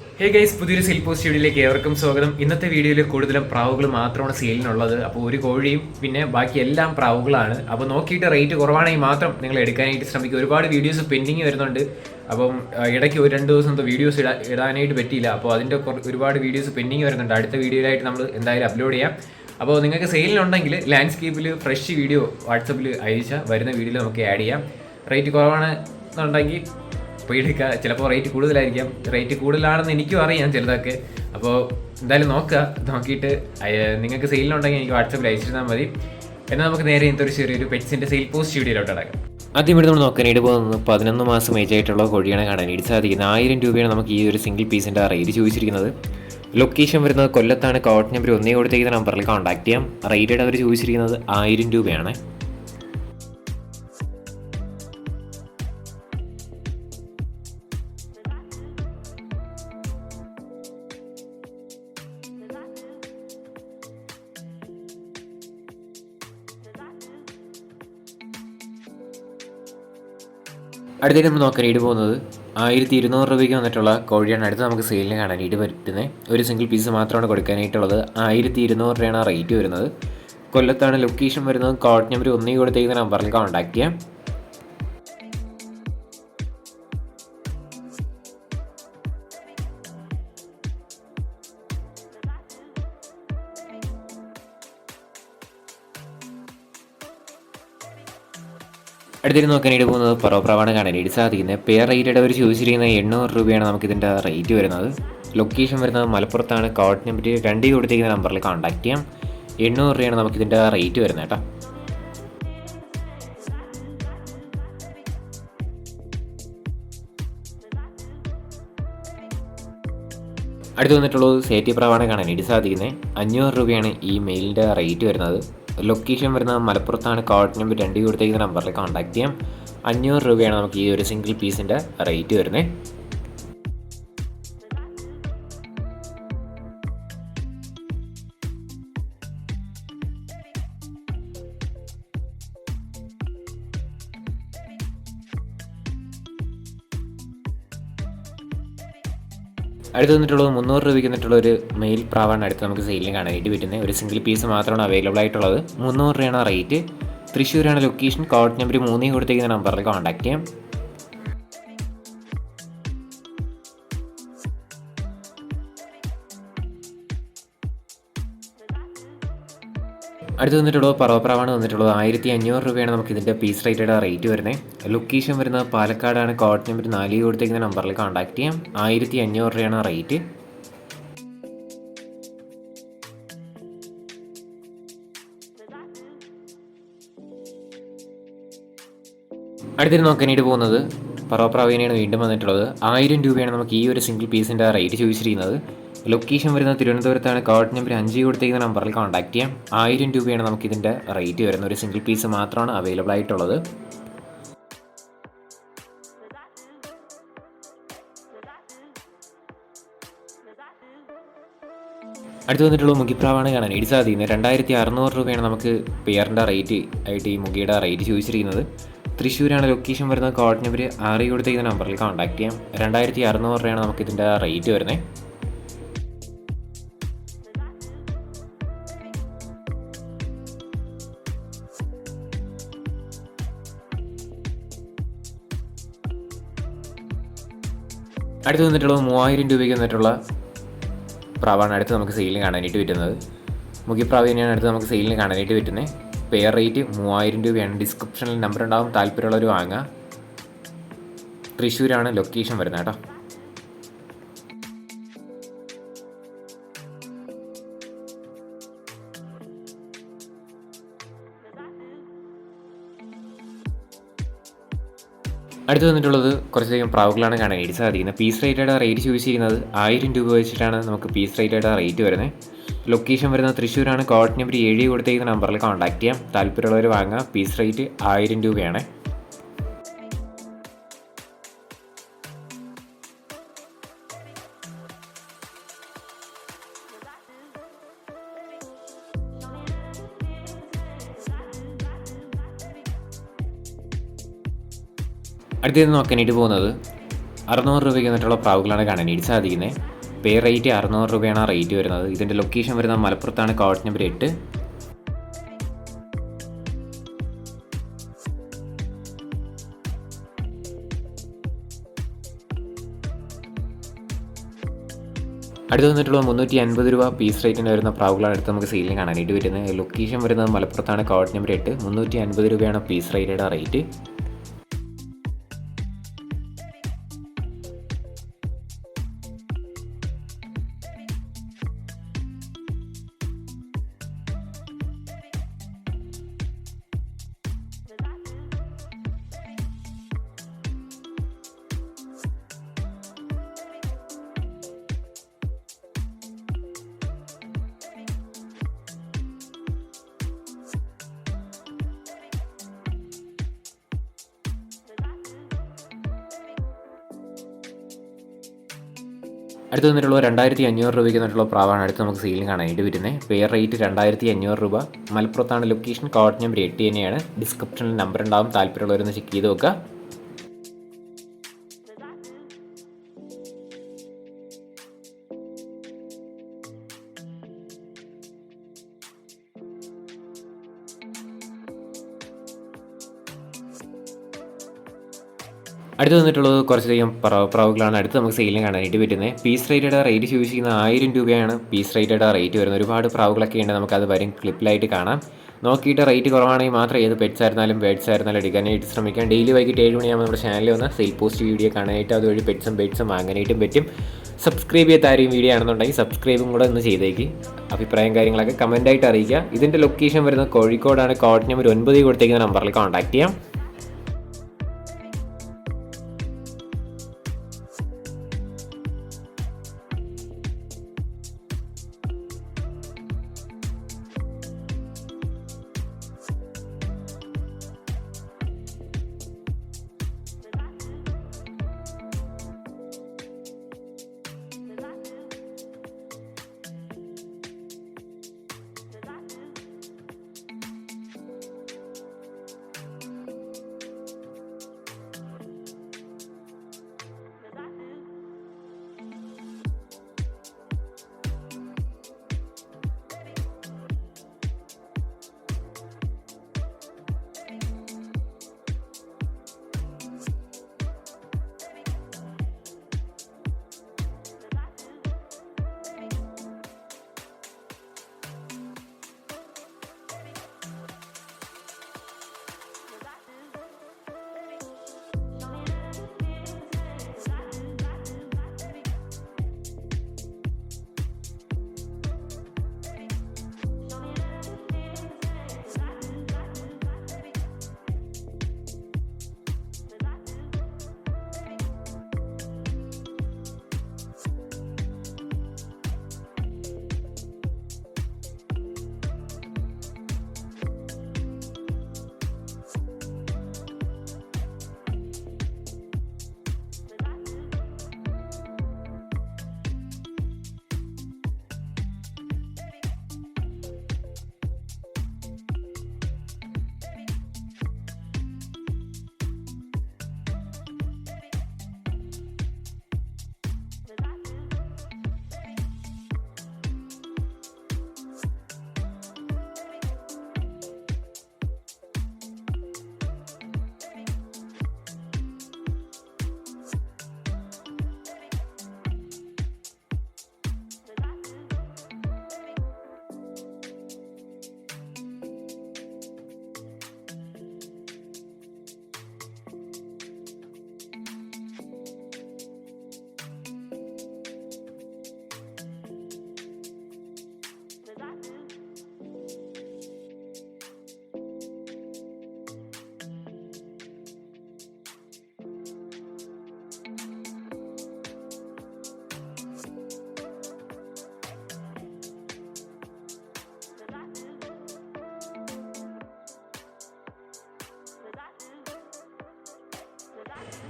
Hey guys, പുതിയൊരു sale post വീഡിയോയിലേക്ക് ഏവർക്കും സ്വാഗതം. ഇന്നത്തെ വീഡിയോയിൽ കൂടുതലും പ്രാവുകൾ മാത്രമാണ് സെയിലിനുള്ളത്. അപ്പോൾ ഒരു കോഴിയും പിന്നെ ബാക്കി എല്ലാം പ്രാവുകളാണ്. അപ്പോൾ നോക്കിയിട്ട് റേറ്റ് കുറവാണെങ്കിൽ മാത്രം നിങ്ങൾ എടുക്കാനായിട്ട് ശ്രമിക്കുക. ഒരുപാട് വീഡിയോസ് പെൻഡിങ് വരുന്നുണ്ട്. അപ്പം ഇടയ്ക്ക് ഒരു 2 ദിവസം വീഡിയോസ് ഇടാനായിട്ട് പറ്റിയില്ല. അപ്പോൾ അതിൻ്റെ ഒരുപാട് വീഡിയോസ് പെൻഡിങ് വരുന്നുണ്ട്. അടുത്ത വീഡിയോയിലായിട്ട് നമ്മൾ എന്തായാലും അപ്ലോഡ് ചെയ്യാം. അപ്പോൾ നിങ്ങൾക്ക് സെയിലിനുണ്ടെങ്കിൽ ലാൻഡ്സ്കേപ്പിൽ ഫ്രഷ് വീഡിയോ വാട്സപ്പിൽ അയച്ചാൽ വരുന്ന വീഡിയോയിൽ നമുക്ക് ആഡ് ചെയ്യാം. റേറ്റ് കുറവാണെന്നുണ്ടെങ്കിൽ പോയി എടുക്കുക. ചിലപ്പോൾ റേറ്റ് കൂടുതലായിരിക്കാം. റേറ്റ് കൂടുതലാണെന്ന് എനിക്കും അറിയാം ചിലതൊക്കെ. അപ്പോൾ എന്തായാലും നോക്കിയിട്ട് നിങ്ങൾക്ക് സെയിലിനുണ്ടെങ്കിൽ എനിക്ക് വാട്സപ്പിൽ അയച്ചിരുന്നാൽ മതി. എന്നാൽ നമുക്ക് നേരെ ഇന്നത്തെ ഒരു ചെറിയൊരു പെറ്റ്സിൻ്റെ സെയിൽ പോസ്റ്റ് വീഡിയോയിലോട്ട് അടക്കാം. ആദ്യം ഇവിടെ നമ്മൾ നോക്കാനായിട്ട് പോകുന്നത് 11 മാസം ഏജ് ആയിട്ടുള്ള കോഴിയാണ് കാണാനായിട്ട് സാധിക്കുന്നത്. 1000 രൂപയാണ് നമുക്ക് ഈ ഒരു സിംഗിൾ പീസിൻ്റെ റേറ്റ് ചോദിച്ചിരിക്കുന്നത്. ലൊക്കേഷൻ വരുന്നത് കൊല്ലത്താണ്. കോഡ് നമ്പർ 1 കൊടുത്തേക്കുന്ന നമ്പറിൽ കോൺടാക്ട് ചെയ്യാം. റേറ്റഡ് അവർ ചോദിച്ചിരിക്കുന്നത് 1000 രൂപയാണ്. അടുത്തേക്ക് നമ്മൾ നോക്കാനായിട്ട് പോകുന്നത് 1200 രൂപയ്ക്ക് വന്നിട്ടുള്ള കോഴിയാണ് അടുത്ത് നമുക്ക് സെയിലിന് കാണാനായിട്ട് പറ്റുന്നത്. ഒരു സിംഗിൾ പീസ് മാത്രമാണ് കൊടുക്കാനായിട്ടുള്ളത്. 1200 രൂപയാണ് റേറ്റ് വരുന്നത്. കൊല്ലത്താണ് ലൊക്കേഷൻ വരുന്നത്. കോഡ് നമ്പർ 1 കൊടുത്തേക്കുന്ന നമ്പറിൽ കോൺടാക്ട് ചെയ്യാം. അടുത്തേക്ക് നോക്കാനായിട്ട് പോകുന്നത് പറോപ്രാവാണ് കാണാനായിട്ട് സാധിക്കുന്നത്. പെയർ റേറ്റഡ് അവർ ചോദിച്ചിരിക്കുന്നത് 800 രൂപയാണ് നമുക്കിതിൻ്റെ റേറ്റ് വരുന്നത്. ലൊക്കേഷൻ വരുന്നത് മലപ്പുറത്താണ്. കോഡ് നമ്പർ 2 കൊടുത്തിരിക്കുന്ന നമ്പറിൽ കോൺടാക്ട് ചെയ്യാം. 800 രൂപയാണ് നമുക്കിതിൻ്റെ റേറ്റ് വരുന്നത് കേട്ടോ. അടുത്ത് വന്നിട്ടുള്ളത് സേറ്റി പ്രാവാണ് കാണാനായിട്ട് സാധിക്കുന്നത്. 500 രൂപയാണ് ഈ മെയിലിൻ്റെ റേറ്റ് വരുന്നത്. ലൊക്കേഷൻ വരുന്നത് മലപ്പുറത്താണ്. കോഡ് നമ്പർ 2 കൊടുത്തേക്കുന്ന നമ്പറിൽ കോൺടാക്ട് ചെയ്യാം. 500 രൂപയാണ് നമുക്ക് ഈ ഒരു സിംഗിൾ പീസിൻ്റെ റേറ്റ് വരുന്നത്. അടുത്ത് വന്നിട്ടുള്ളത് 300 രൂപയ്ക്ക് വന്നിട്ടുള്ള ഒരു മെയിൽ പ്രാവാണ് അടുത്ത് നമുക്ക് സെയിലിന് കാണാനായിട്ട് പറ്റുന്നത്. ഒരു സിംഗിൾ പീസ് മാത്രമാണ് അവൈലബിൾ ആയിട്ടുള്ളത്. 300 രൂപയാണ് റേറ്റ്. തൃശ്ശൂരാണ് ലൊക്കേഷൻ. കോഡ് നമ്പർ 3 കൊടുത്തേക്കുന്ന നമ്പറിൽ കോൺടാക്ട് ചെയ്യാം. അടുത്ത് വന്നിട്ടുള്ളത് പറവപ്രാവാണ് വന്നിട്ടുള്ളത്. 1500 രൂപയാണ് നമുക്ക് ഇതിൻ്റെ പീസ് റേറ്റഡ് റേറ്റ് വരുന്നത്. ലൊക്കേഷൻ വരുന്നത് പാലക്കാടാണ്. കോഡ് നമ്പർ 4 കൊടുത്തേക്കുന്ന നമ്പറിൽ കോൺടാക്ട് ചെയ്യാം. 1500 രൂപയാണ് റേറ്റ്. അടുത്തിട്ട് നോക്കാനായിട്ട് പോകുന്നത് പറവപ്രാവിനെയാണ് വീണ്ടും വന്നിട്ടുള്ളത്. 1000 രൂപയാണ് നമുക്ക് ഈ ഒരു സിംഗിൾ പീസിൻ്റെ റേറ്റ് ചോദിച്ചിരിക്കുന്നത്. ലൊക്കേഷൻ വരുന്നത് തിരുവനന്തപുരത്താണ്. കോഡ് നമ്പർ 5 കൊടുത്തേക്കുന്ന നമ്പറിൽ കോൺടാക്ട് ചെയ്യാം. 1000 രൂപയാണ് നമുക്കിതിൻ്റെ റേറ്റ് വരുന്നത്. ഒരു സിംഗിൾ പീസ് മാത്രമാണ് അവൈലബിൾ ആയിട്ടുള്ളത്. അടുത്ത് വന്നിട്ടുള്ള മുഖിപ്രാവാണ് കാണാനായിട്ട് സാധിക്കുന്നത്. 2600 രൂപയാണ് നമുക്ക് പെയറിൻ്റെ റേറ്റ് ആയിട്ട് ഈ മുഖിയുടെ റേറ്റ് ചോദിച്ചിരിക്കുന്നത്. തൃശ്ശൂരാണ് ലൊക്കേഷൻ വരുന്നത്. കോഡ് നമ്പർ 6 കൊടുത്തേക്കുന്ന നമ്പറിൽ കോൺടാക്ട് ചെയ്യാം. 2600 രൂപയാണ് നമുക്കിതിൻ്റെ റേറ്റ് വരുന്നത്. അടുത്ത് വന്നിട്ടുള്ളത് 3000 രൂപയ്ക്ക് വന്നിട്ടുള്ള പ്രാവാണ് അടുത്ത് നമുക്ക് സെയിലിന് കാണാനായിട്ട് പറ്റുന്നത്. മുഖിപ്രാവ് തന്നെയാണ് അടുത്ത് നമുക്ക് സെയിലിന് കാണാനായിട്ട് പറ്റുന്നത്. പെയർ റേറ്റ് 3000 രൂപയാണ്. ഡിസ്ക്രിപ്ഷനിൽ നമ്പർ ഉണ്ടാവും, താല്പര്യമുള്ളവർ വാങ്ങുക. തൃശ്ശൂരാണ് ലൊക്കേഷൻ വരുന്നത് കേട്ടോ. അടുത്ത് വന്നിട്ടുള്ളത് കുറച്ചധികം പ്രാവുകളാണ് കാണാനായിട്ട് സാധിക്കുന്നത്. പീസ് റേറ്റഡ് റേറ്റ് ചോദിച്ചിരിക്കുന്നത് 1000 രൂപ വെച്ചിട്ടാണ് നമുക്ക് പീസ് റേറ്റഡ് റേറ്റ് വരുന്നത്. ലൊക്കേഷൻ വരുന്നത് തൃശ്ശൂരാണ്. കോഡ് നമ്പർ 7 കൊടുത്തേക്കുന്ന നമ്പറിൽ കോൺടാക്ട് ചെയ്യാം. താല്പര്യമുള്ളവർ വാങ്ങുക. പീസ് റേറ്റ് 1000 രൂപയാണ്. അടുത്തത് നോക്കാനായിട്ട് പോകുന്നത് 600 രൂപയ്ക്ക് വന്നിട്ടുള്ള പ്രാവുകളാണ് കാണാനായിട്ട് സാധിക്കുന്നത്. പേ റേറ്റ് 600 രൂപയാണ് റേറ്റ് വരുന്നത്. ഇതിൻ്റെ ലൊക്കേഷൻ വരുന്നത് മലപ്പുറത്താണ്, കോഡ് നമ്പർ 8. അടുത്ത് വന്നിട്ടുള്ള 350 രൂപ പീസ് റേറ്റിന് വരുന്ന പ്രാവുകളാണ് അടുത്ത് നമുക്ക് സെയിലിന് കാണാനായിട്ട് വരുന്നത്. ലൊക്കേഷൻ വരുന്നത് മലപ്പുറത്താണ്, കോഡ് നമ്പർ 8. 350 രൂപയാണ് പീസ് റേറ്റയുടെ റേറ്റ്. അടുത്ത് വന്നിട്ടുള്ള 2500 രൂപയ്ക്ക് വന്നിട്ടുള്ള പ്രാവാണ് അടുത്ത് നമുക്ക് സെയിലിന് കാണാനായിട്ട് വരുന്നത്. പെയർ റേറ്റ് 2500 രൂപ. മലപ്പുറത്താണ് ലൊക്കേഷൻ, കോഡ് നമ്പർ 8 തന്നെയാണ്. ഡിസ്ക്രിപ്ഷനിൽ നമ്പർ ഉണ്ടാവും, താല്പര്യമുള്ളവരൊന്ന് ചെക്ക് ചെയ്ത് നോക്കുക. അടുത്ത് വന്നിട്ടുള്ളത് കുറച്ചധികം പ്രാവുകളാണ് അടുത്ത് നമുക്ക് സെയിലിന് കാണാനായിട്ട് പറ്റുന്നത്. പീസ് റേറ്റഡ് റേറ്റ് ചോദിച്ചിരിക്കുന്ന 1000 രൂപയാണ് പീസ് റേറ്റഡ് റേറ്റ് വരുന്നത്. ഒരുപാട് പ്രാവുകളൊക്കെ ഉണ്ട്, നമുക്കത് വരും ക്ലിപ്പിലായിട്ട് കാണാം. നോക്കിയിട്ട് റേറ്റ് കുറവാണെങ്കിൽ മാത്രം ഏത് പെറ്റ്സ് ആയിരുന്നാലും ബേഡ്സ് ആയിരുന്നാലും എടുക്കാനായിട്ട് ശ്രമിക്കാം. ഡെയിലി വൈകിട്ട് 7 മണിയാകുമ്പോൾ നമ്മുടെ ചാനലിൽ വന്ന് സെയിൽ പോസ്റ്റ് വീഡിയോ കാണാനായിട്ട് അതുവഴി പെറ്റ്സും ബേഡ്സും വാങ്ങാനായിട്ടും പറ്റും. സബ്സ്ക്രൈബ് ചെയ്യാത്ത ആരെയും വീഡിയോ ആണെന്നുണ്ടെങ്കിൽ സബ്സ്ക്രൈബും കൂടെ ഒന്ന് ചെയ്തേക്ക്. അഭിപ്രായം കാര്യങ്ങളൊക്കെ കമൻറ്റായിട്ട് അറിയിക്കുക. ഇതിൻ്റെ ലൊക്കേഷൻ വരുന്നത് കോഴിക്കോടാണ്, കോഡ് നമ്പർ 9 കൊടുത്തേക്കുന്ന നമ്പറിൽ കോൺടാക്ട് ചെയ്യാം.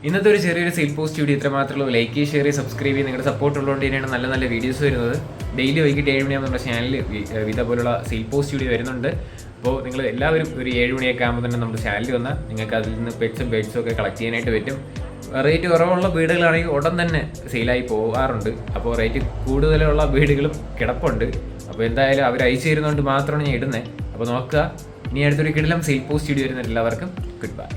ഇന്നത്തെ ഒരു ചെറിയൊരു സെയിൽ പോസ്റ്റ് വീഡിയോ ഇത്ര മാത്രമേ ഉള്ളൂ. ലൈക്ക് ഷെയർ സബ്സ്ക്രൈബ് ചെയ്ത് നിങ്ങളുടെ സപ്പോർട്ട് ഉള്ളതുകൊണ്ട് തന്നെയാണ് നല്ല നല്ല വീഡിയോസ് വരുന്നത്. ഡെയിലി വൈകിട്ട് 7 മണിയാകുമ്പോൾ നമ്മുടെ ചാനലിൽ ഇതേപോലുള്ള സെയിൽ പോസ്റ്റ് വീഡിയോ വരുന്നുണ്ട്. അപ്പോൾ നിങ്ങൾ എല്ലാവരും ഒരു 7 മണിയൊക്കെ ആകുമ്പോൾ തന്നെ നമ്മുടെ ചാനലിൽ വന്നാൽ നിങ്ങൾക്ക് അതിൽ നിന്ന് പെറ്റ്സും ബേഡ്സും ഒക്കെ കളക്ട് ചെയ്യാനായിട്ട് പറ്റും. റേറ്റ് കുറവുള്ള വീടുകളാണെങ്കിൽ ഉടൻ തന്നെ സെയിലായി പോകാറുണ്ട്. അപ്പോൾ റേറ്റ് കൂടുതലുള്ള വീടുകളും കിടപ്പുണ്ട്. അപ്പോൾ എന്തായാലും അവർ അയച്ചു തരുന്നതുകൊണ്ട് മാത്രമാണ് ഞാൻ ഇടുന്നത്. അപ്പോൾ നോക്കുക. ഇനി അടുത്തൊരു കിടിലം സെയിൽ പോസ്റ്റ് വീഡിയോ വരുന്ന എല്ലാവർക്കും ഗുഡ് ബൈ.